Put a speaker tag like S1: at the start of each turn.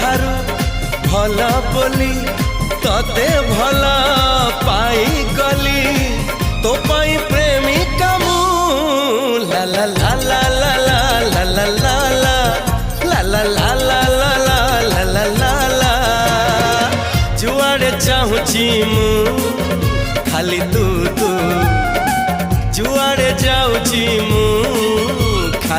S1: ठारू भल बोली तते भल पाई गली तो पाई प्रेमिका मु ला ला ला ला ला ला ला ला ला ला ला ला ला ला ला ला ला जुआड़े चाहूची मु खाली तू तू जुआड़े जाऊची मु